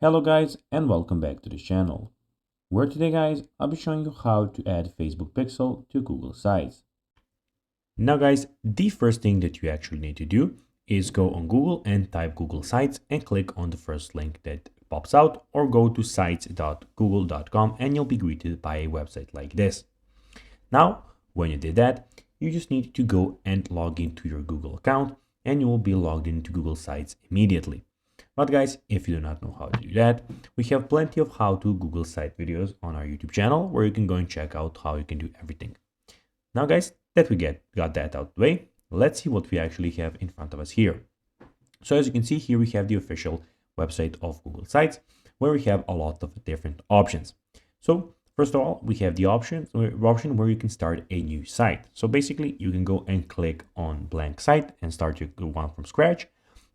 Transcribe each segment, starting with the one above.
Hello guys and welcome back to the channel, where today guys I'll be showing you how to add Facebook pixel to Google Sites. Now guys, the first thing that you actually need to do is go on Google and type Google Sites and click on the first link that pops out, or go to sites.google.com and you'll be greeted by a website like this. Now when you did that, you just need to go and log into your Google account and you will be logged into Google Sites immediately. But guys, if you do not know how to do that, we have plenty of how to Google site videos on our YouTube channel where you can go and check out how you can do everything. Now guys, that we got that out of the way, let's see what we actually have in front of us here. So as you can see here, we have the official website of Google Sites where we have a lot of different options. So first of all, we have the option where you can start a new site. So basically you can go and click on blank site and start your one from scratch.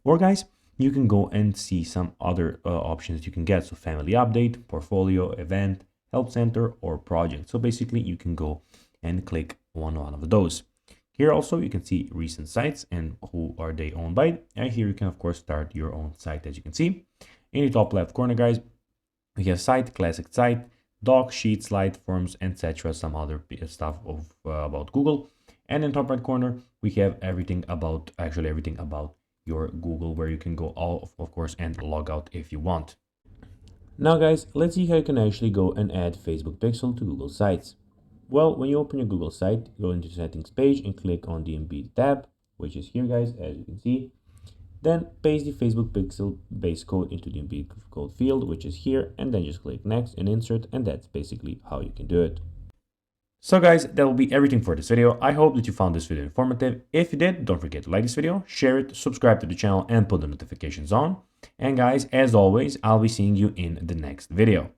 Or guys, you can go and see some other options you can get. So family update, portfolio, event, help center, or project. So basically you can go and click on one of those. Here also you can see recent sites and who are they owned by. And here you can of course start your own site. As you can see in the top left corner guys, we have site, classic site, doc, sheet, slide, forms, etc. Some other stuff of about Google. And in top right corner we have everything about your Google, where you can go of course and log out if you want. Now guys, let's see how you can actually go and add Facebook pixel to Google Sites. Well, when you open your Google site, go into the settings page and click on the embed tab, which is here guys, as you can see. Then paste the Facebook pixel base code into the embed code field, which is here, and then just click next and insert, and that's basically how you can do it. So guys, that will be everything for this video. I hope that you found this video informative. If you did, don't forget to like this video, share it, subscribe to the channel, and put the notifications on. And guys, as always, I'll be seeing you in the next video.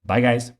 Bye guys.